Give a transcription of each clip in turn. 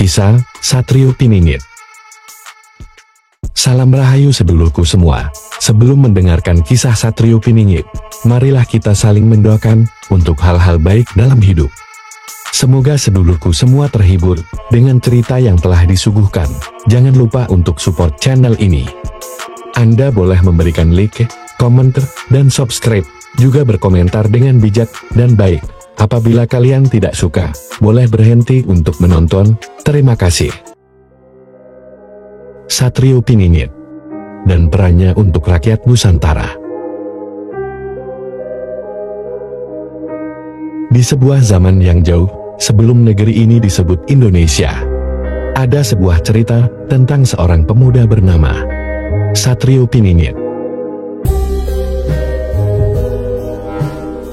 Kisah Satrio Piningit. Salam rahayu sedulurku semua. Sebelum mendengarkan kisah Satrio Piningit, marilah kita saling mendoakan untuk hal-hal baik dalam hidup. Semoga sedulurku semua terhibur dengan cerita yang telah disuguhkan. Jangan lupa untuk support channel ini. Anda boleh memberikan like, komentar, dan subscribe, juga berkomentar dengan bijak dan baik. Apabila kalian tidak suka, boleh berhenti untuk menonton. Terima kasih. Satrio Piningit dan perannya untuk rakyat Nusantara. Di sebuah zaman yang jauh, sebelum negeri ini disebut Indonesia, ada sebuah cerita tentang seorang pemuda bernama Satrio Piningit.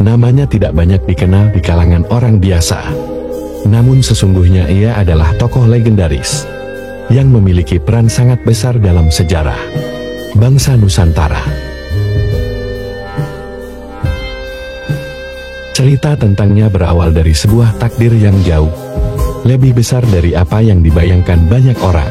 Namanya tidak banyak dikenal di kalangan orang biasa. Namun sesungguhnya ia adalah tokoh legendaris yang memiliki peran sangat besar dalam sejarah bangsa Nusantara. Cerita tentangnya berawal dari sebuah takdir yang jauh lebih besar dari apa yang dibayangkan banyak orang.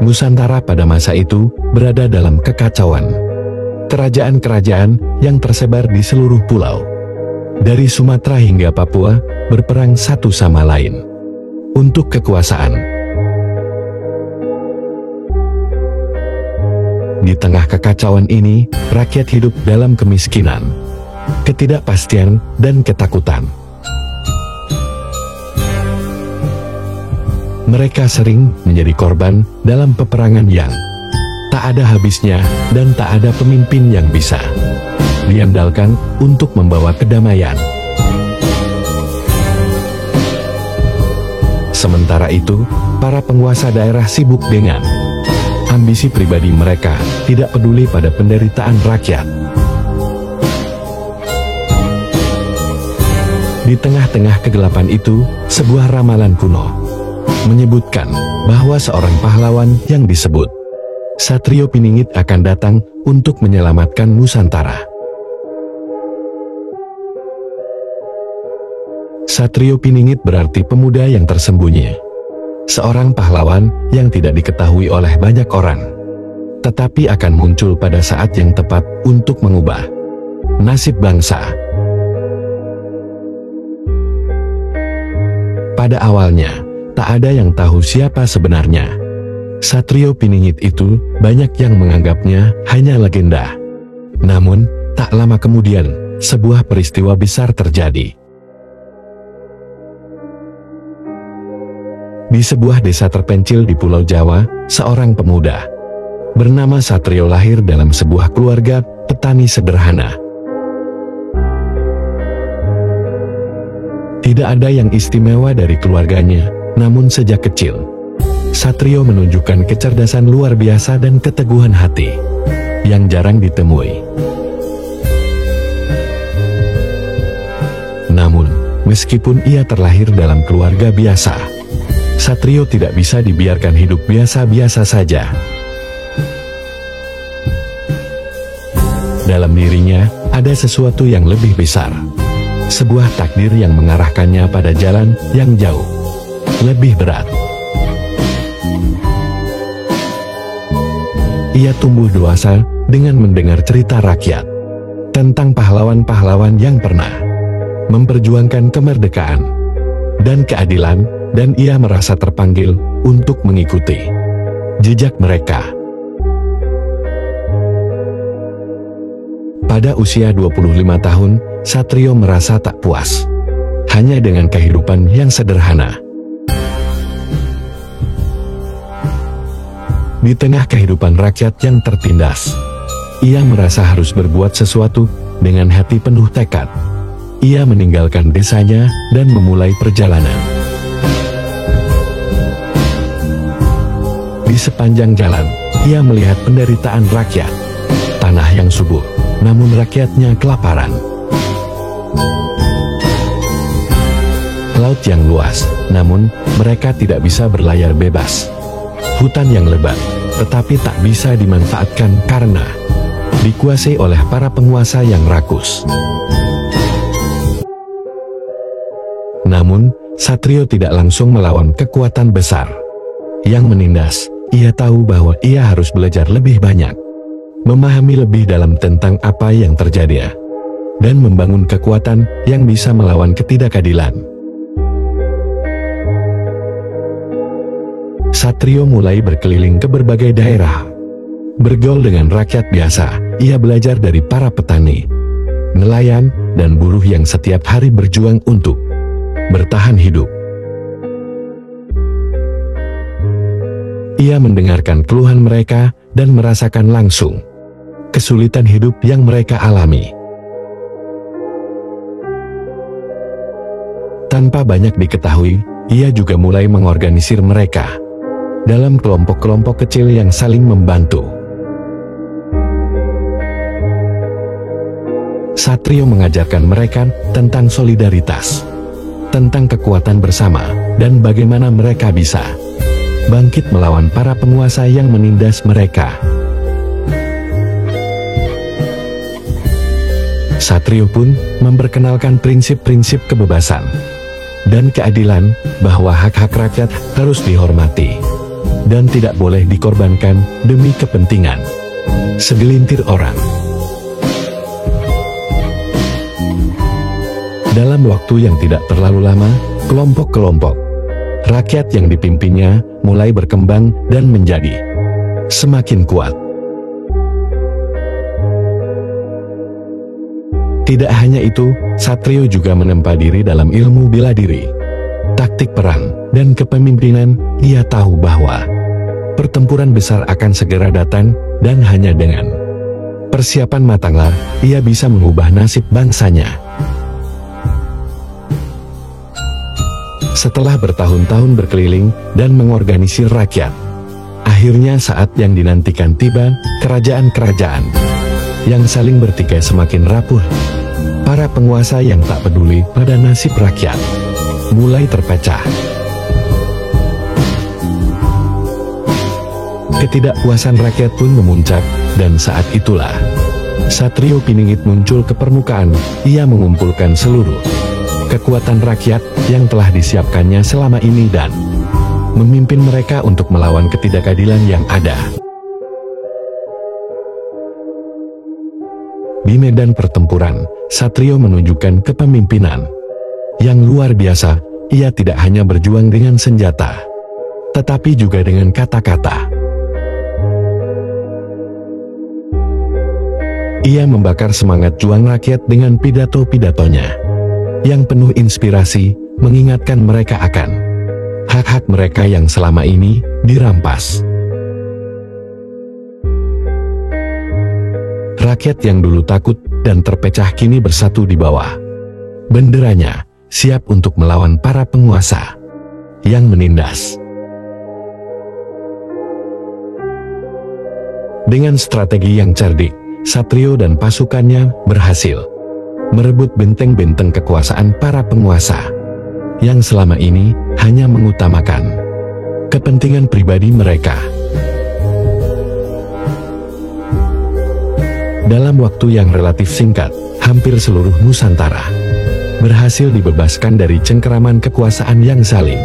Nusantara pada masa itu berada dalam kekacauan. Kerajaan-kerajaan yang tersebar di seluruh pulau, dari Sumatera hingga Papua, berperang satu sama lain untuk kekuasaan. Di tengah kekacauan ini, rakyat hidup dalam kemiskinan, ketidakpastian, dan ketakutan. Mereka sering menjadi korban dalam peperangan yang tak ada habisnya dan tak ada pemimpin yang bisa diandalkan untuk membawa kedamaian. Sementara itu, para penguasa daerah sibuk dengan ambisi pribadi mereka, tidak peduli pada penderitaan rakyat. Di tengah-tengah kegelapan itu, sebuah ramalan kuno menyebutkan bahwa seorang pahlawan yang disebut Satrio Piningit akan datang untuk menyelamatkan Nusantara. Satrio Piningit berarti pemuda yang tersembunyi, seorang pahlawan yang tidak diketahui oleh banyak orang, tetapi akan muncul pada saat yang tepat untuk mengubah nasib bangsa. Pada awalnya, tak ada yang tahu siapa sebenarnya Satrio Piningit itu. Banyak yang menganggapnya hanya legenda. Namun, tak lama kemudian, sebuah peristiwa besar terjadi. Di sebuah desa terpencil di Pulau Jawa, seorang pemuda bernama Satrio lahir dalam sebuah keluarga petani sederhana. Tidak ada yang istimewa dari keluarganya. Namun sejak kecil, Satrio menunjukkan kecerdasan luar biasa dan keteguhan hati yang jarang ditemui. Namun, meskipun ia terlahir dalam keluarga biasa, Satrio tidak bisa dibiarkan hidup biasa-biasa saja. Dalam dirinya, ada sesuatu yang lebih besar. Sebuah takdir yang mengarahkannya pada jalan yang jauh lebih berat. Ia tumbuh dewasa dengan mendengar cerita rakyat tentang pahlawan-pahlawan yang pernah memperjuangkan kemerdekaan dan keadilan, dan ia merasa terpanggil untuk mengikuti jejak mereka. Pada usia 25 tahun, Satrio merasa tak puas hanya dengan kehidupan yang sederhana. Di tengah kehidupan rakyat yang tertindas, ia merasa harus berbuat sesuatu. Dengan hati penuh tekad, ia meninggalkan desanya dan memulai perjalanan. Di sepanjang jalan, ia melihat penderitaan rakyat. Tanah yang subur, namun rakyatnya kelaparan. Laut yang luas, namun mereka tidak bisa berlayar bebas. hutan yang lebat, tetapi tak bisa dimanfaatkan karena dikuasai oleh para penguasa yang rakus. Namun, Satrio tidak langsung melawan kekuatan besar yang menindas. Ia tahu bahwa ia harus belajar lebih banyak, memahami lebih dalam tentang apa yang terjadi, dan membangun kekuatan yang bisa melawan ketidakadilan. Satrio mulai berkeliling ke berbagai daerah, bergaul dengan rakyat biasa. Ia belajar dari para petani, nelayan, dan buruh yang setiap hari berjuang untuk bertahan hidup. Ia mendengarkan keluhan mereka dan merasakan langsung kesulitan hidup yang mereka alami. Tanpa banyak diketahui, ia juga mulai mengorganisir mereka dalam kelompok-kelompok kecil yang saling membantu. Satrio mengajarkan mereka tentang solidaritas, tentang kekuatan bersama, dan bagaimana mereka bisa bangkit melawan para penguasa yang menindas mereka. Satrio pun memperkenalkan prinsip-prinsip kebebasan dan keadilan, bahwa hak-hak rakyat harus dihormati dan tidak boleh dikorbankan demi kepentingan segelintir orang. Dalam waktu yang tidak terlalu lama, kelompok-kelompok rakyat yang dipimpinnya mulai berkembang dan menjadi semakin kuat. Tidak hanya itu, Satrio juga menempa diri dalam ilmu bela diri, taktik perang, dan kepemimpinan. Ia tahu bahwa pertempuran besar akan segera datang, dan hanya dengan persiapan matanglah ia bisa mengubah nasib bangsanya. Setelah bertahun-tahun berkeliling dan mengorganisir rakyat, akhirnya saat yang dinantikan tiba. Kerajaan-kerajaan yang saling bertikai semakin rapuh. Para penguasa yang tak peduli pada nasib rakyat mulai terpecah. Ketidakpuasan rakyat pun memuncak, dan saat itulah Satrio Piningit muncul ke permukaan. Ia mengumpulkan seluruh kekuatan rakyat yang telah disiapkannya selama ini dan memimpin mereka untuk melawan ketidakadilan yang ada. Di medan pertempuran, Satrio menunjukkan kepemimpinan yang luar biasa. Ia tidak hanya berjuang dengan senjata, tetapi juga dengan kata-kata. Ia membakar semangat juang rakyat dengan pidato-pidatonya yang penuh inspirasi, mengingatkan mereka akan hak-hak mereka yang selama ini dirampas. Rakyat yang dulu takut dan terpecah kini bersatu di bawah benderanya, siap untuk melawan para penguasa yang menindas. Dengan strategi yang cerdik, Satrio dan pasukannya berhasil merebut benteng-benteng kekuasaan para penguasa yang selama ini hanya mengutamakan kepentingan pribadi mereka. Dalam waktu yang relatif singkat, hampir seluruh Nusantara berhasil dibebaskan dari cengkeraman kekuasaan yang zalim.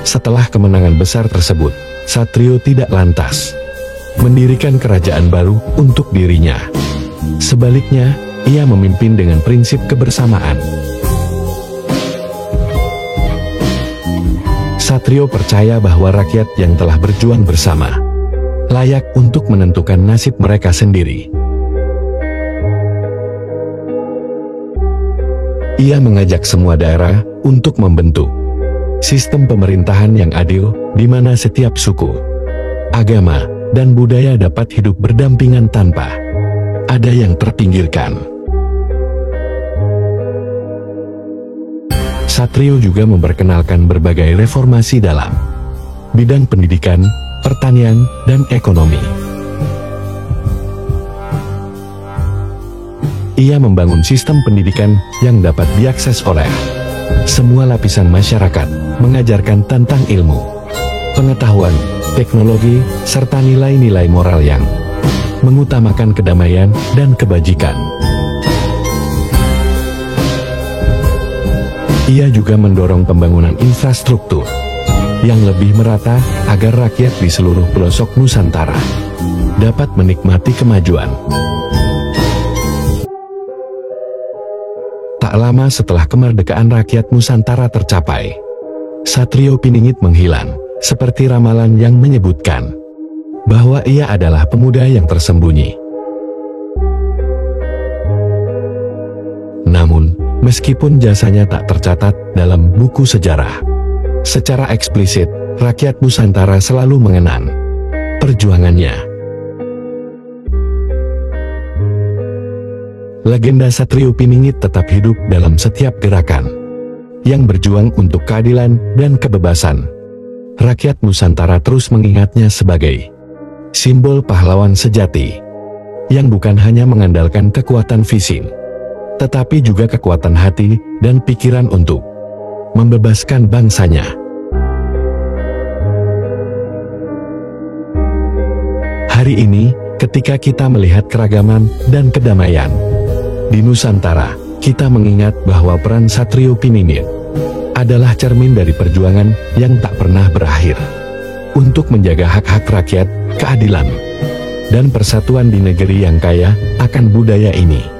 Setelah kemenangan besar tersebut, Satrio tidak lantas mendirikan kerajaan baru untuk dirinya. Sebaliknya, ia memimpin dengan prinsip kebersamaan. Satrio percaya bahwa rakyat yang telah berjuang bersama layak untuk menentukan nasib mereka sendiri. Ia mengajak semua daerah untuk membentuk sistem pemerintahan yang adil, di mana setiap suku, agama, dan budaya dapat hidup berdampingan tanpa ada yang terpinggirkan. Satrio juga memperkenalkan berbagai reformasi dalam bidang pendidikan, pertanian, dan ekonomi. Ia membangun sistem pendidikan yang dapat diakses oleh semua lapisan masyarakat, mengajarkan tentang ilmu, pengetahuan, teknologi, serta nilai-nilai moral yang mengutamakan kedamaian dan kebajikan. Ia juga mendorong pembangunan infrastruktur yang lebih merata agar rakyat di seluruh pelosok Nusantara dapat menikmati kemajuan. Tak lama setelah kemerdekaan rakyat Nusantara tercapai, Satrio Piningit menghilang, seperti ramalan yang menyebutkan bahwa ia adalah pemuda yang tersembunyi. Namun, meskipun jasanya tak tercatat dalam buku sejarah, secara eksplisit, rakyat Nusantara selalu mengenang perjuangannya. Legenda Satrio Piningit tetap hidup dalam setiap gerakan yang berjuang untuk keadilan dan kebebasan. Rakyat Nusantara terus mengingatnya sebagai simbol pahlawan sejati yang bukan hanya mengandalkan kekuatan fisik, tetapi juga kekuatan hati dan pikiran untuk membebaskan bangsanya. Hari ini, ketika kita melihat keragaman dan kedamaian di Nusantara, kita mengingat bahwa peran Satrio Piningit adalah cermin dari perjuangan yang tak pernah berakhir untuk menjaga hak-hak rakyat, keadilan, dan persatuan di negeri yang kaya akan budaya ini.